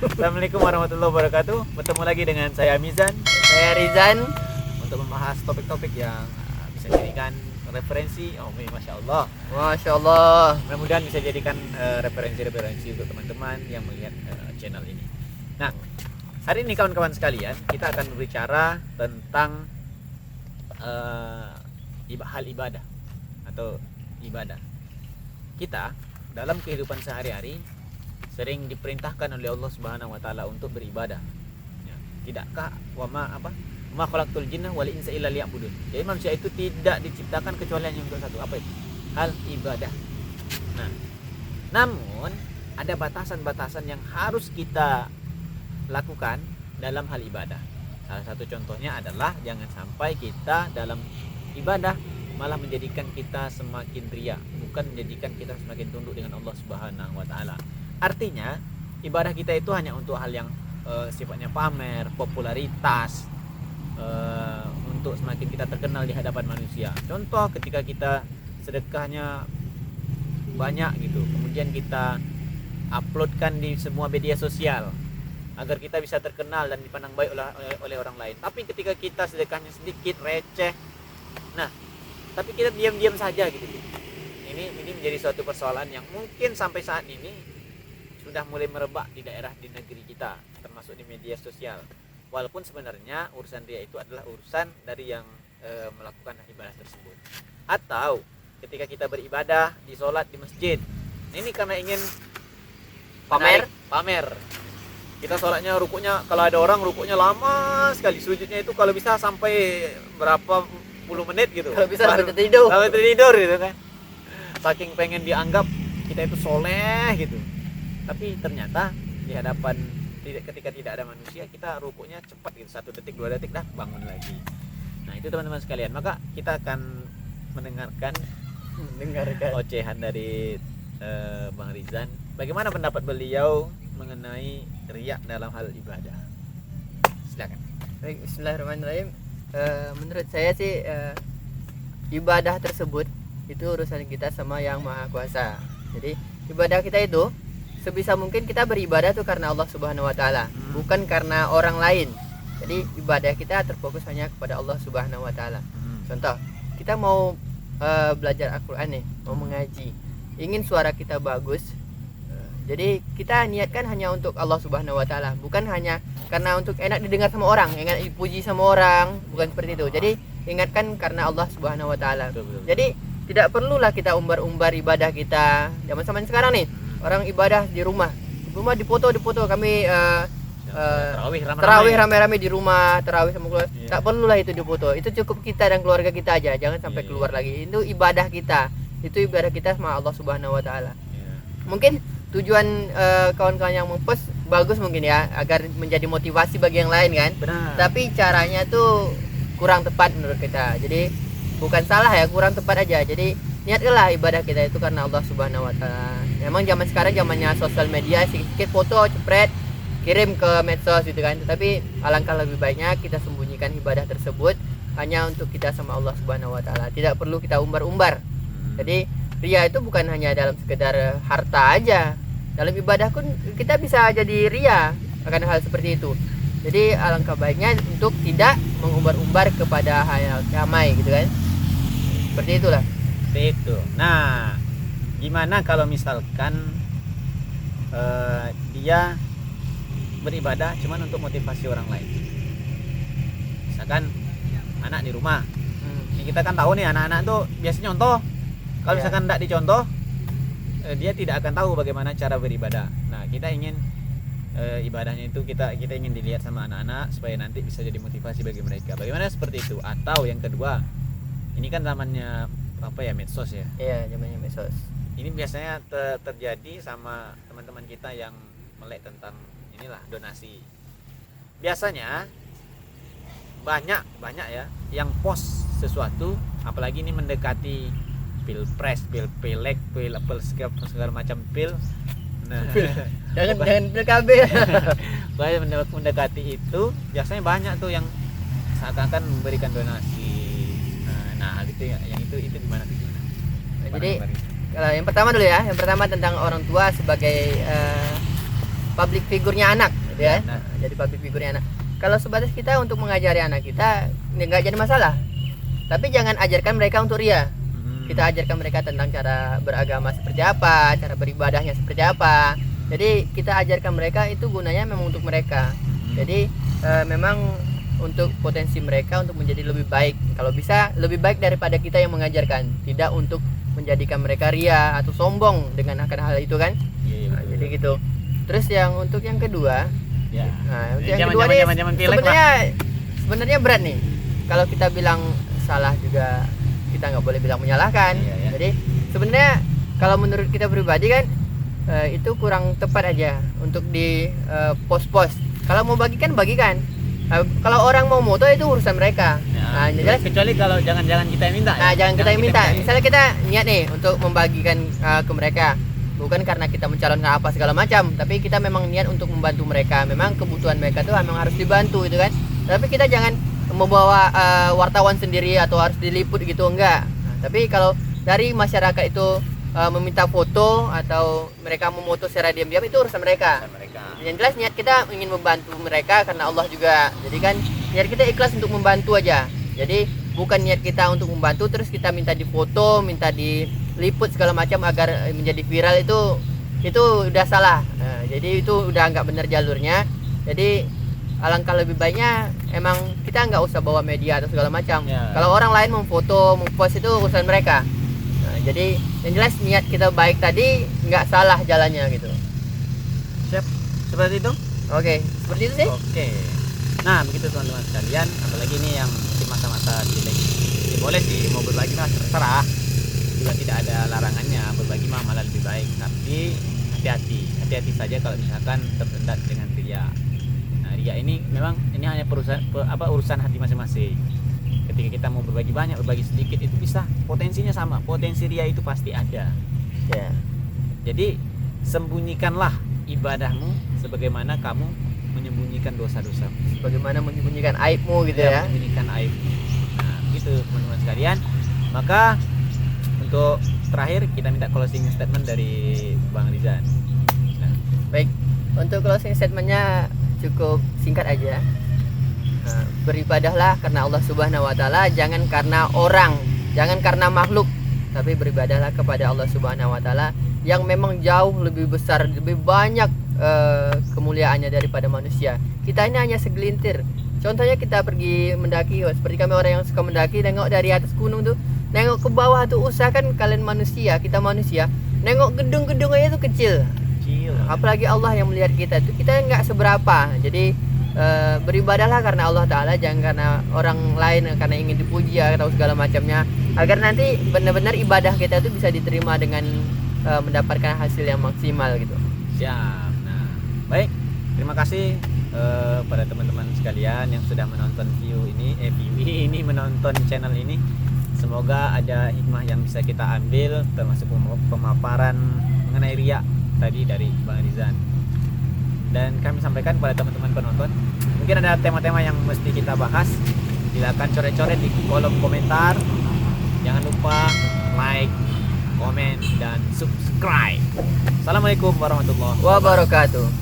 Assalamualaikum warahmatullahi wabarakatuh. Bertemu lagi dengan saya Mizan. Saya Rizan. Untuk membahas topik-topik yang bisa dijadikan referensi. Oh, masya Allah. Masya Allah. Mudah-mudahan bisa jadikan referensi-referensi untuk teman-teman yang melihat channel ini. Nah, hari ini kawan-kawan sekalian, kita akan berbicara tentang hal ibadah atau ibadah. Kita dalam kehidupan sehari-hari sering diperintahkan oleh Allah Subhanahu wa taala untuk beribadah. Ya, tidakkah ma khalaqtul jinna wal insa illa liya'budun. Jadi manusia itu tidak diciptakan kecuali hanya untuk satu, apa itu? Hal ibadah. Nah, namun ada batasan-batasan yang harus kita lakukan dalam hal ibadah. Salah satu contohnya adalah jangan sampai kita dalam ibadah malah menjadikan kita semakin riya, bukan menjadikan kita semakin tunduk dengan Allah Subhanahu wa taala. Artinya ibadah kita itu hanya untuk hal yang sifatnya pamer, popularitas, untuk semakin kita terkenal di hadapan manusia. Contoh ketika kita sedekahnya banyak gitu, kemudian kita uploadkan di semua media sosial agar kita bisa terkenal dan dipandang baik oleh orang lain. Tapi ketika kita sedekahnya sedikit, receh, nah tapi kita diam-diam saja gitu. Ini menjadi suatu persoalan yang mungkin sampai saat ini sudah mulai merebak di daerah di negeri kita, termasuk di media sosial. Walaupun sebenarnya urusan dia itu adalah urusan dari yang melakukan ibadah tersebut. Atau ketika kita beribadah di sholat di masjid, ini karena ingin pamer. Kita sholatnya rukuknya, kalau ada orang rukuknya lama sekali, sujudnya itu kalau bisa sampai berapa puluh menit gitu. Kalau bisa sampai tertidur gitu kan. Saking pengen dianggap kita itu soleh gitu. Tapi ternyata di hadapan ketika tidak ada manusia, kita rukuknya cepat gitu, 1 detik 2 detik dah bangun lagi. Nah itu teman-teman sekalian, maka kita akan mendengarkan ocehan dari Bang Rizan. Bagaimana pendapat beliau mengenai riya dalam hal ibadah? Silakan. Baik, bismillahirrahmanirrahim. Menurut saya sih ibadah tersebut itu urusan kita sama Yang Maha Kuasa. Jadi ibadah kita itu sebisa mungkin kita beribadah tuh karena Allah Subhanahu wa taala, bukan karena orang lain. Jadi ibadah kita terfokus hanya kepada Allah Subhanahu wa taala. Contoh, kita mau belajar Al-Qur'an nih, mau mengaji. Ingin suara kita bagus. Jadi kita niatkan hanya untuk Allah Subhanahu wa taala, bukan hanya karena untuk enak didengar sama orang, enak dipuji sama orang, bukan seperti itu. Jadi ingatkan karena Allah Subhanahu wa taala. Jadi tidak perlulah kita umbar-umbar ibadah kita. Zaman-zaman sekarang nih, orang ibadah di rumah dipoto kami tarawih rame-rame di rumah, tarawih sama keluarga. Tak perlulah itu dipoto, itu cukup kita dan keluarga kita aja, jangan sampai keluar lagi. Itu ibadah kita, sama Allah Subhanahu wa taala. Mungkin tujuan kawan-kawan yang mempost bagus mungkin ya, agar menjadi motivasi bagi yang lain kan. Benar. Tapi caranya tuh kurang tepat menurut kita. Jadi bukan salah ya, kurang tepat aja. Jadi niatkanlah ibadah kita itu karena Allah Subhanahu wa taala. Memang zaman sekarang zamannya sosial media, sedikit foto cepret kirim ke medsos gitu kan. Tapi alangkah lebih baiknya kita sembunyikan ibadah tersebut hanya untuk kita sama Allah Subhanahu wa taala. Tidak perlu kita umbar-umbar. Jadi riya itu bukan hanya dalam sekedar harta aja. Dalam ibadah pun kita bisa jadi riya akan hal seperti itu. Jadi alangkah baiknya untuk tidak mengumbar-umbar kepada hal ramai gitu kan. Seperti itulah. Itu. Nah, gimana kalau misalkan dia beribadah cuma untuk motivasi orang lain? Misalkan anak di rumah. Ini kita kan tahu nih anak-anak tuh biasanya contoh. Kalau misalkan tidak dicontoh, dia tidak akan tahu bagaimana cara beribadah. Nah, kita ingin ibadahnya itu kita ingin dilihat sama anak-anak supaya nanti bisa jadi motivasi bagi mereka. Bagaimana seperti itu? Atau yang kedua, ini kan zamannya medsos ya. Iya, zamannya medsos. Ini biasanya terjadi sama teman-teman kita yang melek tentang donasi. Biasanya banyak ya yang post sesuatu, apalagi ini mendekati pilpres, pilek, segala macam pil. Nah, jangan PKB. Banyak mendekati itu, biasanya banyak tuh yang seakan-akan memberikan donasi. Nah, itu yang itu gimana tuh? Jadi kalau yang pertama dulu ya, yang pertama tentang orang tua sebagai public figurnya anak gitu ya. Nah. Jadi public figurnya anak. Kalau sebatas kita untuk mengajari anak kita nggak jadi masalah. Tapi jangan ajarkan mereka untuk ria. Kita ajarkan mereka tentang cara beragama seperti apa, cara beribadahnya seperti apa. Jadi kita ajarkan mereka itu gunanya memang untuk mereka. Jadi memang untuk potensi mereka untuk menjadi lebih baik. Kalau bisa lebih baik daripada kita yang mengajarkan. Tidak untuk menjadikan mereka ria atau sombong dengan akan hal itu kan. Iya, Nah, jadi gitu. Terus yang untuk yang kedua, Ya. nah untuk Ini yang kedua nih zaman-zaman pilek lah. sebenarnya berat nih. Kalau kita bilang salah juga kita nggak boleh bilang menyalahkan. Iya, ya. Jadi sebenarnya kalau menurut kita pribadi kan itu kurang tepat aja untuk di post-post. Kalau mau bagikan bagikan. Kalau orang mau moto itu urusan mereka. Ya, Nah, jelas. kecuali kalau jangan kita yang minta. Nah, jangan kita yang minta. ya. Misalnya kita niat nih untuk membagikan ke mereka, bukan karena kita mencalonkan apa segala macam, tapi kita memang niat untuk membantu mereka. Memang kebutuhan mereka tuh memang harus dibantu itu kan. Tapi kita jangan membawa wartawan sendiri atau harus diliput gitu, enggak. Nah, tapi kalau dari masyarakat itu meminta foto atau mereka memoto secara diam-diam itu urusan mereka. Yang jelas niat kita ingin membantu mereka karena Allah juga. Jadi kan niat kita ikhlas untuk membantu aja. Jadi bukan niat kita untuk membantu terus kita minta difoto, minta diliput segala macam agar menjadi viral, itu udah salah. Nah, jadi itu udah nggak benar jalurnya. Jadi alangkah lebih baiknya emang kita nggak usah bawa media atau segala macam. Ya. Kalau orang lain memfoto, mempost itu urusan mereka. Nah, jadi yang jelas niat kita baik tadi nggak salah jalannya gitu. Siap. Seperti itu? Oke, seperti itu sih. Oke. Nah, begitu teman-teman sekalian, apalagi ini yang di masa-masa pilek. Ya, boleh sih mau berbagi mah terserah. Juga tidak ada larangannya, berbagi mah malah lebih baik. Tapi hati-hati saja kalau misalkan tersendat dengan ria. Nah, ria ini memang ini hanya urusan hati masing-masing. Ketika kita mau berbagi banyak, berbagi sedikit itu bisa potensinya sama. Potensi ria itu pasti ada. Ya. Jadi sembunyikanlah ibadahmu sebagaimana kamu menyembunyikan dosa-dosa. Bagaimana menyembunyikan aibmu gitu ya. Menyembunyikan aib. Nah, gitu teman-teman sekalian. Maka untuk terakhir kita minta closing statement dari Bang Rizan. Nah, Baik, untuk closing statementnya cukup singkat aja. Nah, beribadahlah karena Allah Subhanahu Wa Taala, jangan karena orang, jangan karena makhluk, tapi beribadahlah kepada Allah Subhanahu Wa Taala yang memang jauh lebih besar, lebih banyak kemuliaannya daripada manusia. Kita ini hanya segelintir. Contohnya kita pergi mendaki, seperti kami orang yang suka mendaki, nengok dari atas gunung tuh, nengok ke bawah tuh, usahakan kalian manusia, kita manusia, nengok gedung-gedung aja tuh kecil. Apalagi Allah yang melihat kita itu, kita nggak seberapa. Jadi beribadahlah karena Allah Ta'ala, jangan karena orang lain, karena ingin dipuji atau segala macamnya, agar nanti benar-benar ibadah kita itu bisa diterima dengan mendapatkan hasil yang maksimal gitu. siap. Nah, baik. Terima kasih pada teman-teman sekalian yang sudah menonton view ini menonton channel ini. Semoga ada hikmah yang bisa kita ambil, termasuk pemaparan mengenai riya tadi dari Bang Rizan. Dan kami sampaikan kepada teman-teman penonton, mungkin ada tema-tema yang mesti kita bahas, silakan coret-coret di kolom komentar. Jangan lupa like, komen, dan subscribe. Assalamualaikum warahmatullahi Wabarakatuh.